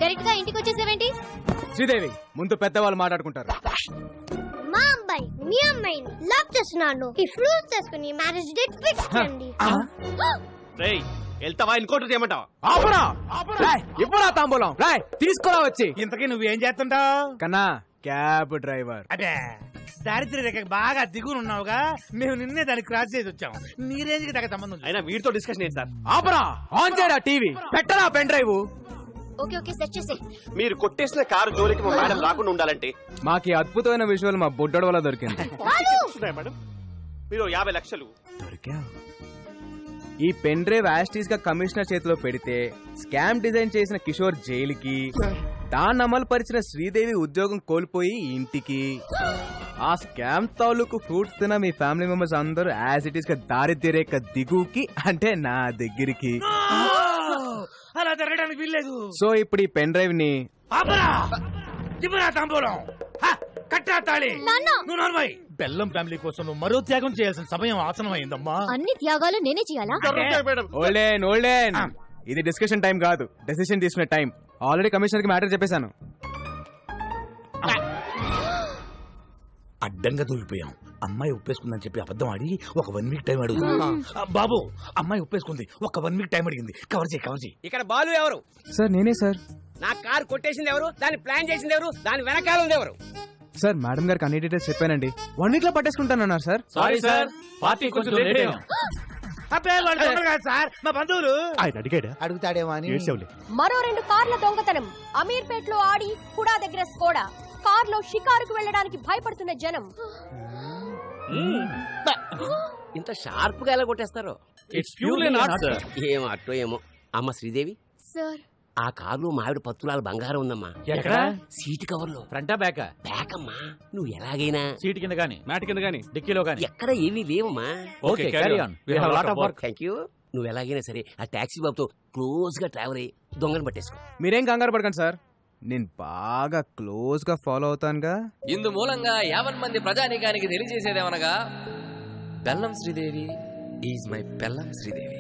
Direct గా ఇంటికి వచ్చేసేవేంటి? శ్రీదేవి, ముందు పెద్దవాళ్ళు మాట్లాడుకుంటారు. మా అబ్బాయి మీ అమ్మాయిని లవ్ చేస్తున్నాను. ఈ ఫ్రూట్స్ తీసుకుని మ్యారేజ్ డేట్ ఫిక్స్ చేయండి. రేయ్, వెళ్తావా ఇంకోటి చేయమంటావా? ఇవ్వరా తాంబూలం, రాయ్ తీసుకురా వచ్చి. ఇంతకీ నువ్వేం చేస్తుంటావు? కన్నా క్యాబ్ డ్రైవర్. అదే దారిద్ర్య రేఖ బాగా దిగునున్నావుగా, మేము నిన్నే దాన్ని క్రాస్ చేసి వచ్చాము. నీ రేంజ్ కి తగ్గ సంబంధం లేదు. అయినా వీడితో డిస్కషన్ ఏంటి సార్? ఆపరా, ఆన్ చేయరా టీవీ, పెట్టరా pen drive. Okay okay set చేసే. మీరు కొట్టేసిన కారు జోలికి మా మేడం రాకుండా ఉండాలంటే మాకు ఈ అద్భుతమైన విజువల్ మా బుడ్డోడు వల్ల దొరికింది. మేడం మీరు 50 లక్షలు దొరికావు. ఈ పెన్ డ్రైవ్ యాస్టీస్ గా కమిషనర్ చేతిలో పెడితే స్కామ్ డిజైన్ చేసిన కిషోర్ జైలుకి, దాన్ని అమలు పరిచిన శ్రీదేవి ఉద్యోగం కోల్పోయి ఇంటికి, ఆ స్కామ్ తాలూకు ఫ్రూట్స్ తిన మీ ఫ్యామిలీ మెంబర్స్ అందరూ యాజ్ ఇట్ ఈస్ గా దారిద్ర్య రేఖ దిగుకి, అంటే నా దగ్గరికి. అలా జరగడానికి వీల్లేదు. సో ఇప్పుడు ఈ పెన్ డ్రైవ్ ని తాంబూలం కట్టా తాళి. నువ్వు నార్మల్ బెల్లం ఫ్యామిలీ కోసం నువ్వు మరో త్యాగం చేయాల్సిన సమయం ఆసనం అయిందమ్మా. అన్ని త్యాగాలు నేనే చేయాలా? ఓల్డెన్ ఇది డిస్కషన్ టైం కాదు, డెసిషన్ తీసుకునే టైం. ఆల్రెడీ కమిషనర్ కి మ్యాటర్ చెప్పేశాను. అడ్డంగా దూరిపోయాం. అమ్మాయి ఒప్పేసుకుందని చెప్పి అబద్ధం ఆడి ఒక 1 వీక్ టైం అడుగు. బాబు, అమ్మాయి ఒప్పేసుకుంది, ఒక 1 వీక్ టైం అడిగింది. కవర్ చేయి. ఇక్కడ బాలు ఎవరు? సార్ నేనే సార్. నా కారు కొట్టేసింది ఎవరు? దాన్ని ప్లాన్ చేసింది ఎవరు? దాని వెనకాల ఉంది ఎవరు? సార్ మేడం గారికి అన్ని డీటెయిల్స్ చెప్పానండి. 1 వీక్ లో పట్టేసుకుంటానన్నారు సార్. సారీ సార్, పార్టీ కొంచెం లేట్ అయ్యాం. సార్ మా బంధువులు. ఆయన అడిగాడా? అడుగుతాడేమో అని. మరో 2 కార్ల దొంగతనం. అమీర్పేట్ లో ఆడి హుడా దగ్గర స్కోడా. కార్లో షికారుకు వెళ్ళడానికి భయపడుతున్న జనం. ఇంత షార్ప్ గా ఎలా కొట్టేస్తారు? It's purely not sir. ఏమో అట్టో ఏమో. అమ్మ శ్రీదేవి, సార్ ఆ కారులో మావిడ 10 తులాల బంగారం ఉందమ్మా. ఎక్కడ? సీట్ కవర్ లో. ఫ్రంటా బ్యాకా? బ్యాక్ అమ్మా. నువ్వు ఎలాగైనా సీట్ కింద గానీ, మ్యాట్ కింద గానీ, డిక్కీలో గానీ. ఎక్కడ ఏమీ లేవమ్మా. Okay, carry on. We have lot of work. Thank you. నువ్వు ఎలాగైనా సరే ఆ టాక్సీ బాబుతో క్లోజ్ గా ట్రావెల్ అయ్యి దొంగను పట్టేసుకో. మీరేం కంగారు పడకండి సార్, నేను బాగా క్లోజ్ గా ఫాలో అవుతానుగా. ఇందు మూలంగా 50 మంది ప్రజానీకానికి తెలియజేసేదేమనగా, బెల్లం శ్రీదేవి ఈజ్ మై బెల్లం శ్రీదేవి.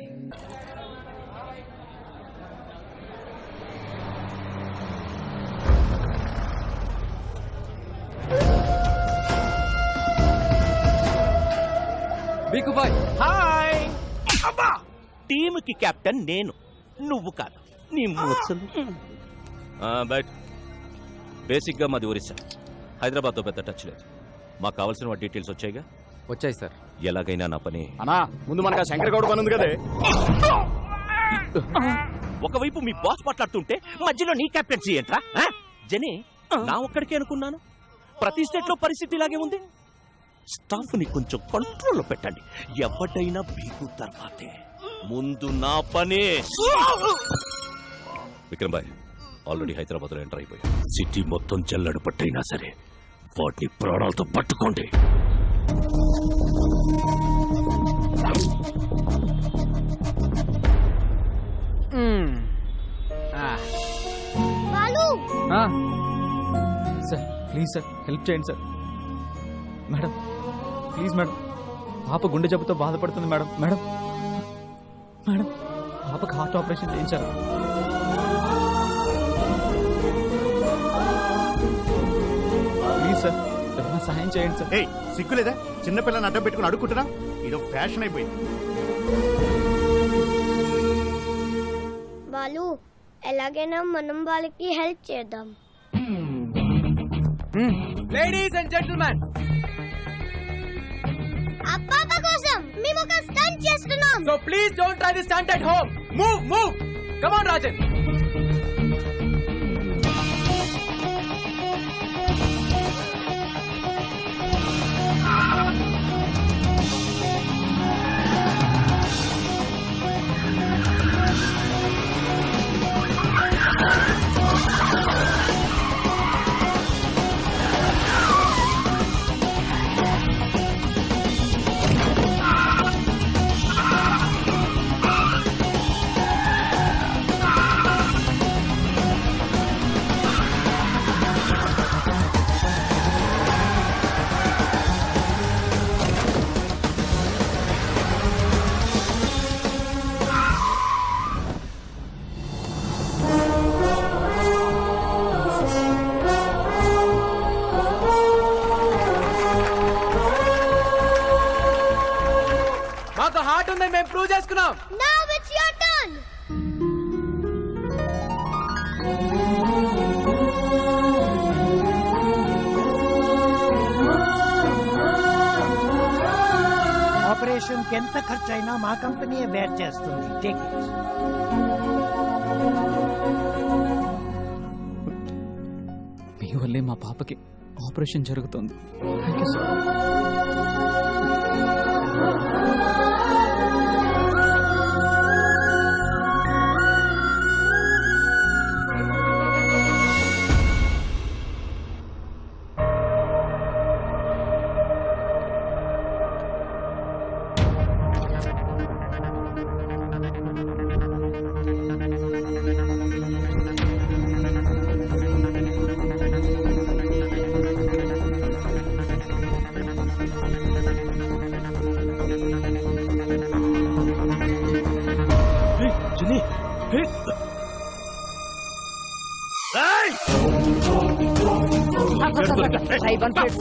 హాయ్. అబ్బా, టీమ్ కి కెప్టెన్ నేను, నువ్వు కాదు. నీ మూర్చలు. బట్ బేసిక్ గా మాది ఒరిస్సా. హైదరాబాద్ తో పెద్ద టచ్ లేదు. మాకు కావాల్సిన డీటెయిల్స్ వచ్చాయిగా? వచ్చాయి సార్. ఎలాగైనా నా పని. అన్నా, ముందు మనకు శంకర్ గౌడ్ పని ఉంది కదే. ఒకవైపు మీ బాస్ మాట్లాడుతుంటే మధ్యలో నీ కెప్టెన్సీ ఏంట్రా? జనే, నా ఒక్కడికే అనుకున్నాను. ప్రతి స్టేట్ లో పరిస్థితి ఇలాగే ఉంది. స్టాఫ్ ని కొంచెం కంట్రోల్లో పెట్టండి. ఎవడైనా బీకు తర్వాతే, ముందు నా పనే. విక్రమ్ భాయ్ ఆల్రెడీ హైదరాబాద్ లో ఎంటర్ అయిపోయా. సిటీ మొత్తం జల్లడు పట్టైనా సరే వాటిని ప్రాణాలతో పట్టుకోండి. సార్ ప్లీజ్ సార్, హెల్ప్ చేయండి సార్. మేడం ప్లీజ్ మేడం, పాప గుండె జబ్బుతో బాధపడుతుంది మేడం. మేడం మేడం పాపకు హార్ట్ ఆపరేషన్ చేయించారు. ప్లీజ్ సార్, ఏమైనా సహాయం చేయండి సార్. ఏయ్, సిగ్గులేదా? చిన్నపిల్లని అడ్డం పెట్టుకుని అడుక్కుంటున్నా? ఇదో ఫ్యాషన్ అయిపోయింది. బాలు, ఎలాగైనా మనం వాళ్ళకి హెల్ప్ చేద్దాం. లేడీస్ అండ్ జెంటిల్మెన్, అప్పాప కోసం మేము ఒక స్టంట్ చేస్తున్నాం. So please don't try this stunt at home. Move come on Rajan. మాకు హార్ట్ ఉందని మేము ప్రూవ్ చేసుకున్నాం. Now it's your turn. Operation కి ఎంత ఖర్చు అయినా మా కంపెనీయే బేర్ చేస్తుంది. Take it. మీ వల్లే మా పాపకి ఆపరేషన్ జరుగుతుంది.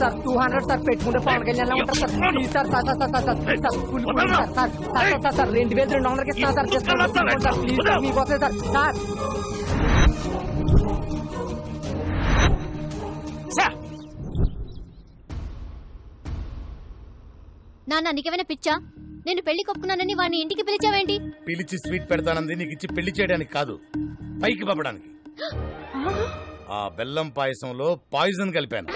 సార్ 200 సార్ పెట్టుకుంటే పవన్ కళ్యాణ్ ఉంటారు sir. Please sir sir sir sir sir sir full sir sir sir sir 2200కి ఇస్తాను సార్. చేసుకోండి సార్ ప్లీజ్ సార్ మీకోసం సార్ సార్. నాన్న నీకేమైనా పిచ్చా? నేను పెళ్లి కొప్పుకున్నానని వాడిని ఇంటికి పిలిచావేంటి? పిలిచి స్వీట్ పెడతానంది నీకు ఇచ్చి పెళ్లి చేయడానికి కాదు, పైకి పంపడానికి. ఆ బెల్లం పాయసంలో పాయిజన్ కలిపాను.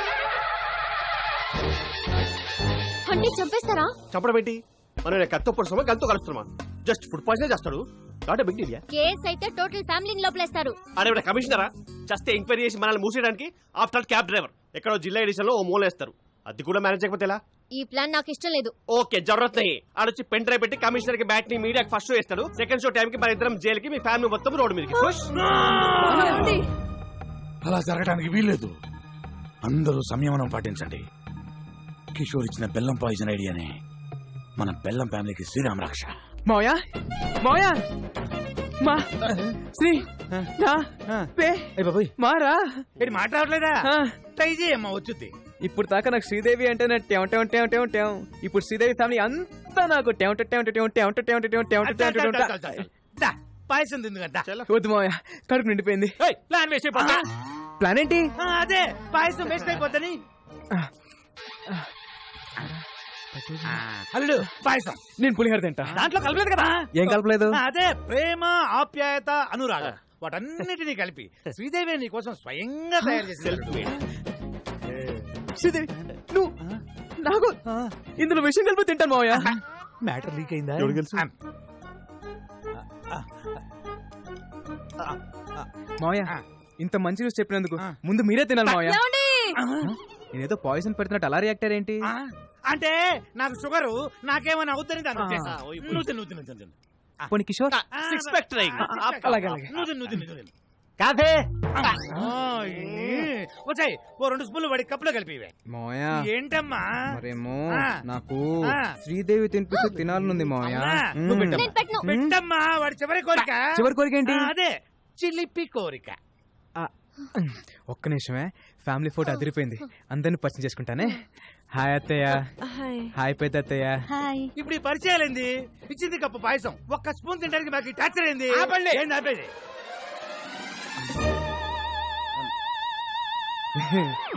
అంటే చంపేస్తారా? చంపడం ఏంటి? మనం కత్తో పొడుస్తామా గంతో కలుస్తున్నామా? జస్ట్ ఫుడ్ పాయిజన్ చేస్తాడు. Not big deal. కేస్ అయితే టోటల్ ఫ్యామిలీని లోపలేస్తారు. అదే కమిషనరా జస్ట్ ఎంక్వైరీ చేసి మనల్ని మూసేయడానికి ఆఫ్టర్ ఆల్ క్యాబ్ డ్రైవర్ ఎక్కడో జిల్లా ఎడిషన్ లో ఓ మూలేస్తారు. అది కూడా మేనేజ్ చేయకపోతే ఎలా? ఈ ప్లాన్ నాకు ఇష్టం లేదు. ఓకే జరూరత్ నహీ. ఆడొచ్చి పెన్ డ్రైవ్ పెట్టి కమిషనర్ కి బ్యాట్ ని మీడియాకి ఫస్ట్ షో ఇస్తాడు. సెకండ్ షో టైం కి మన ఇద్దరం జైలుకి, మీ ఫ్యామిలీ మొత్తం రోడ్డు మీదకి. అలా జరగడానికి వీల్లేదు. అందరూ సంయమనం పాటించండి. కిషోర్ ఇచ్చిన బెల్లం పాయిజన్ ఐడియానే మన బెల్లం ఫ్యామిలీకి శ్రీరామ రక్ష. మావయ్య మావయ్య మా శ్రీ నా పే మారా మాట్లాడలేదా? ట్రై చేయమ్మా వచ్చుద్ది. ఇప్పుడు దాకా నాకు శ్రీదేవి అంటే ఇప్పుడు శ్రీదేవి ఫ్యామిలీ అంతా నాకు పాయసం తింది కదా. వద్దు మావయ్య, కడుపు నిండిపోయింది. ప్లాన్ వేస్ట్ ప్లాన్ ఏంటి? అదే పాయసం వేస్ట్ అయిపోద్దని. అల్లుడు పాయసం నేను పులిహోర తింటా. దాంట్లో కలపలేదు కదా. ఏం కలపలేదు? అదే ప్రేమ, ఆప్యాయత, అనురాగం వాటన్నిటినీ కలిపి శ్రీదేవి నీ కోసం స్వయంగా తయారు చేసి. శ్రీదేవి నువ్వు నాకు ఇందులో విషయం కలిపి తింటాను మావయ్య. మ్యాటర్ లీక్ అయిందా? మావయ్య ఇంత మంచి న్యూస్ చెప్పినందుకు ముందు మీరే తినాలి మావయ్య. నేనేదో పాయిజన్ పెడుతున్నట్టు అలా రియాక్ట్ ఏంటి? అంటే నాకు షుగరు, నాకేమైనా అవుతుంది దాని ఉద్దేశం. పోనీ కిషోర్ సిక్స్ ప్యాక్ ట్రై. అలాగే కాఫీ వచ్చాయి. ఓ 2 స్పూన్లు వాడి కప్పులో కలిపి. మావయ్య ఏంటమ్మా? మరేమో నాకు శ్రీదేవి తినిపిస్తూ తినాలనుంది మావయ్య. పెట్టమ్మా వాడి చివరి కోరిక. చివరి కోరిక ఏంటి? అదే చిలిపి కోరిక. ఒక్క నిమిషమే, ఫ్యామిలీ ఫోటో అదిరిపోయింది, అందరిని పరిచయం చేసుకుంటానే. హాయ్ అత్తయ్య. హాయ్ పెద్ద అత్తయ్య. ఇప్పుడు ఈ పరిచయాలేంది? ఇచ్చింది కప్పు పాయసం, ఒక్క స్పూన్ తినడానికి మాకు టార్చర్ ఏంది? ఏంది ఆపేది?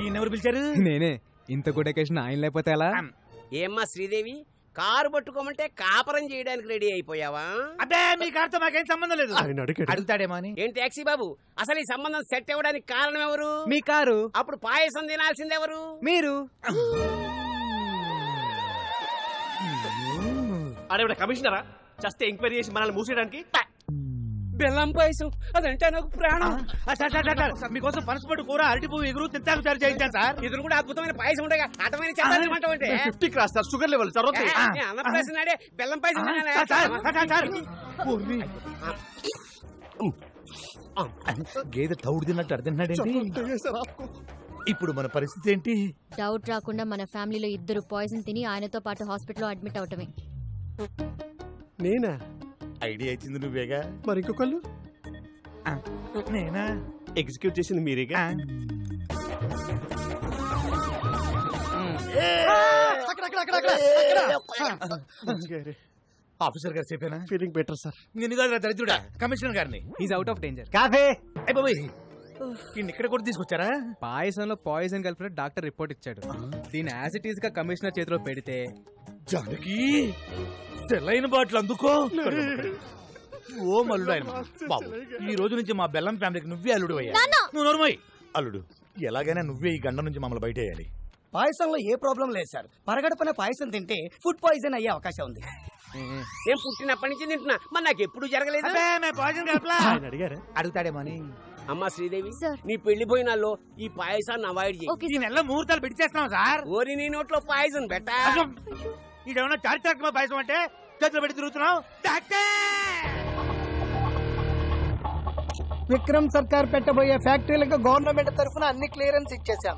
ఈయనెవరు పిలిచారు? నేనే. ఇంత గుడ్ అకేషన్ ఆయన లేకపోతే ఎలా? ఏమ్మా శ్రీదేవి, కారు పట్టుకోమంటే కాపరం చేయడానికి రెడీ అయిపోయావా? అదే మీ కారుతో మాకేం సంబంధం లేదు. అడుగుతాడేమో అని. ఏం టాక్సీ బాబు, అసలు ఈ సంబంధం సెట్ అవ్వడానికి కారణం ఎవరు? మీ కారు. అప్పుడు పాయసం తినాల్సింది ఎవరు? మీరు. అదే కమిషనరా జస్ట్ ఎంక్వైరీ చేసి మనల్ని మూసేయడానికి. బెల్లం పాయసం అదంటే నాకు ప్రాణం. మీకోసం పనసపట్టు కూర, అరటి పువ్వు, ఎగురు తింటాకు సార్ చేయించాను సార్. ఇది కూడా అద్భుతమైన పాయసం ఉండగా అర్థమైన చెప్పాలంటే 50 cross sir, sugar level sir. అన్నప్రాసం నాడే బెల్లం పాయసం గేదె తౌడు తిన్నట్టు అర్థండి. ఇప్పుడు మన పరిస్థితి ఏంటి? డౌట్ రాకుండా మన ఫ్యామిలీలో 2 పాయిజన్ తిని ఆయనతో పాటు హాస్పిటల్లో అడ్మిట్ అవటమే. నేనా? ఐడియా ఇచ్చింది నువ్వేగా. మరి ఇంకొకళ్ళు? నేనా? ఎగ్జిక్యూట్ చేసింది మీరేగా. ఆఫీసర్ గారు సేఫేనా? Feeling better sir. నేను కాదు దరిద్రుడా, కమిషనర్ గారిని. Is out of danger. Coffee. అయిపోయి ఇక్కడ కూడా తీసుకొచ్చారా? పాయసంలో పాయిజన్ కలిపిన డాక్టర్ రిపోర్ట్ ఇచ్చాడు. దీని యాసిటీస్ గా కమిషనర్ చేతిలో పెడితే జానకి తెల్లైన బాటిల్ అందుకో. ఓ మల్లుడు ఆయన బాబు, ఈ రోజు నుంచి మా బెల్లం ఫ్యామిలీకి నువ్వే అల్లుడు అయ్యా. నువ్వు నోర్మోయ్. అల్లుడు, ఎలాగైనా నువ్వే ఈ గండం నుంచి మమ్మల్ని బయటేయాలి. పాయసంలో ఏ ప్రాబ్లం లేదు సార్. పరగడపన పాయసం తింటే ఫుడ్ పాయిజన్ అయ్యే అవకాశం ఉంది. నేను పుట్టినప్పటి నుంచి తింటున్నా, మరి నాకు ఎప్పుడు జరగలేదు. ఆయన అడిగారా? అడుగుతాడేమో అని. అమ్మా శ్రీదేవి, సార్. నీ పెళ్లి పోయినాల్లో ఈ పాయసాన్ని అవాయిడ్ చేయి. ఓకే ఈ నెలలో ముహూర్తాలు పెట్టి చేస్తున్నాం సార్. ఓరి నీ నోట్లో పాయసం బెట్టా. ఇదేమన్నా చారిత్రాత్మక పాయసం అంటే చేతిలో పెట్టి తిరుగుతున్నావు. విక్రమ్ సర్కార్ పెట్టబోయే ఫ్యాక్టరీలకు గవర్నమెంట్ తరఫున అన్ని క్లియరెన్స్ ఇచ్చేసాం.